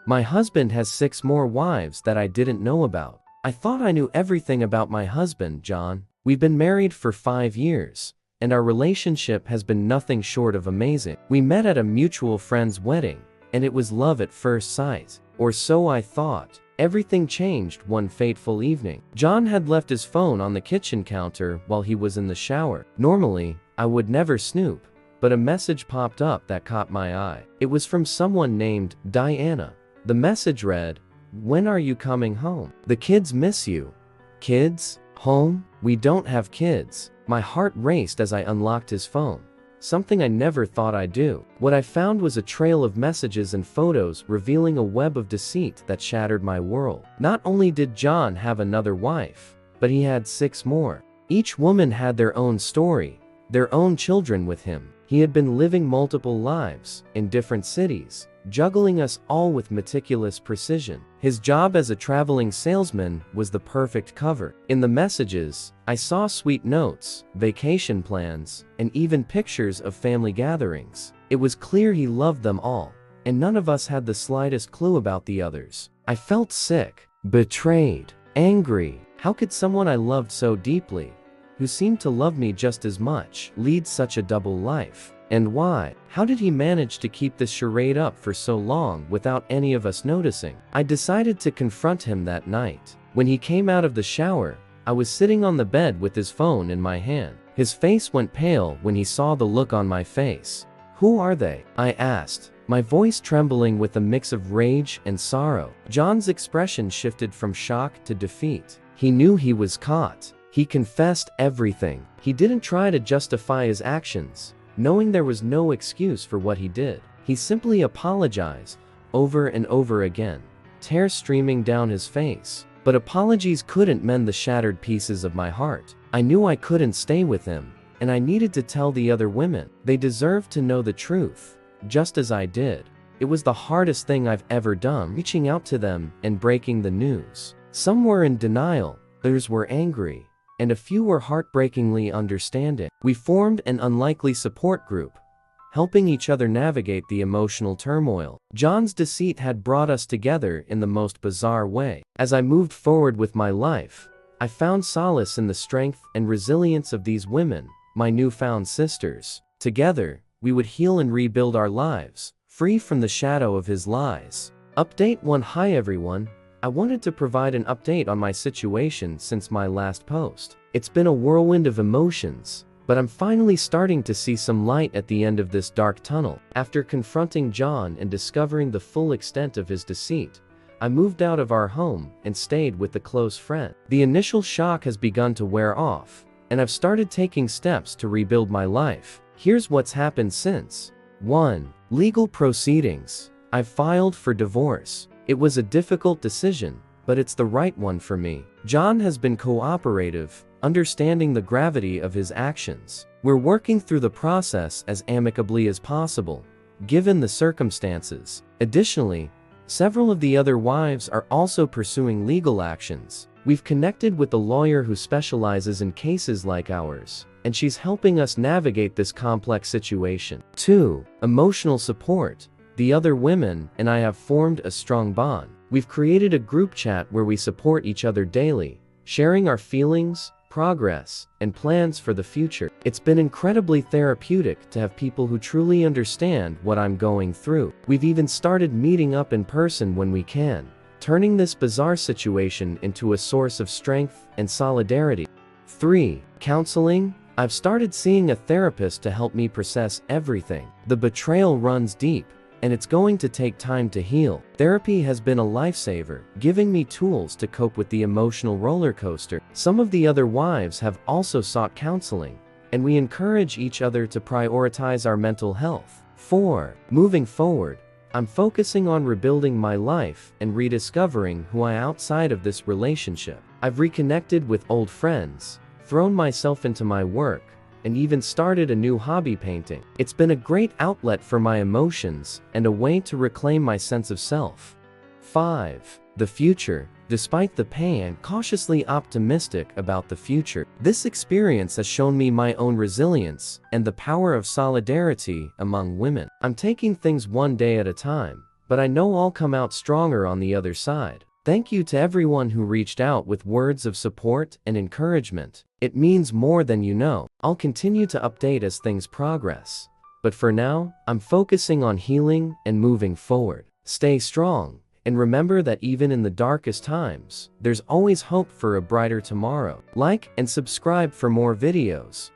My husband has 6 more wives that I didn't know about. I thought I knew everything about my husband, John. We've been married for 5 years, and our relationship has been nothing short of amazing. We met at a mutual friend's wedding, and it was love at first sight. Or so I thought. Everything changed one fateful evening. John had left his phone on the kitchen counter while he was in the shower. Normally, I would never snoop, but a message popped up that caught my eye. It was from someone named Diana. The message read, "When are you coming home? The kids miss you." Kids? Home? We don't have kids. My heart raced as I unlocked his phone. Something I never thought I'd do. What I found was a trail of messages and photos revealing a web of deceit that shattered my world. Not only did John have another wife, but he had 6 more. Each woman had their own story, their own children with him. He had been living multiple lives in different cities, juggling us all with meticulous precision. His job as a traveling salesman was the perfect cover. In the messages, I saw sweet notes, vacation plans, and even pictures of family gatherings. It was clear he loved them all, and none of us had the slightest clue about the others. I felt sick, betrayed, angry. How could someone I loved so deeply, who seemed to love me just as much, lead such a double life? And why? How did he manage to keep this charade up for so long without any of us noticing? I decided to confront him that night. When he came out of the shower, I was sitting on the bed with his phone in my hand. His face went pale when he saw the look on my face. "Who are they?" I asked, my voice trembling with a mix of rage and sorrow. John's expression shifted from shock to defeat. He knew he was caught. He confessed everything. He didn't try to justify his actions, knowing there was no excuse for what he did. He simply apologized, over and over again, tears streaming down his face. But apologies couldn't mend the shattered pieces of my heart. I knew I couldn't stay with him, and I needed to tell the other women. They deserved to know the truth, just as I did. It was the hardest thing I've ever done, reaching out to them and breaking the news. Some were in denial, others were angry, and a few were heartbreakingly understanding. We formed an unlikely support group, helping each other navigate the emotional turmoil. John's deceit had brought us together in the most bizarre way. As I moved forward with my life, I found solace in the strength and resilience of these women, my newfound sisters. Together, we would heal and rebuild our lives, free from the shadow of his lies. Update 1. Hi everyone. I wanted to provide an update on my situation since my last post. It's been a whirlwind of emotions, but I'm finally starting to see some light at the end of this dark tunnel. After confronting John and discovering the full extent of his deceit, I moved out of our home and stayed with a close friend. The initial shock has begun to wear off, and I've started taking steps to rebuild my life. Here's what's happened since. 1. Legal proceedings. I've filed for divorce. It was a difficult decision, but it's the right one for me. John has been cooperative, understanding the gravity of his actions. We're working through the process as amicably as possible, given the circumstances. Additionally, several of the other wives are also pursuing legal actions. We've connected with a lawyer who specializes in cases like ours, and she's helping us navigate this complex situation. 2. Emotional support. The other women and I have formed a strong bond. We've created a group chat where we support each other daily, sharing our feelings, progress, and plans for the future. It's been incredibly therapeutic to have people who truly understand what I'm going through. We've even started meeting up in person when we can, turning this bizarre situation into a source of strength and solidarity. 3. Counseling. I've started seeing a therapist to help me process everything. The betrayal runs deep, and it's going to take time to heal. Therapy has been a lifesaver, giving me tools to cope with the emotional roller coaster. Some of the other wives have also sought counseling, and we encourage each other to prioritize our mental health. 4. Moving forward, I'm focusing on rebuilding my life and rediscovering who I am outside of this relationship. I've reconnected with old friends, thrown myself into my work, and even started a new hobby, painting. It's been a great outlet for my emotions and a way to reclaim my sense of self. 5. The future. Despite the pain, I'm cautiously optimistic about the future. This experience has shown me my own resilience and the power of solidarity among women. I'm taking things one day at a time, but but I know I'll come out stronger on the other side. Thank you to everyone who reached out with words of support and encouragement. It means more than you know. I'll continue to update as things progress. But for now, I'm focusing on healing and moving forward. Stay strong, and remember that even in the darkest times, there's always hope for a brighter tomorrow. Like and subscribe for more videos.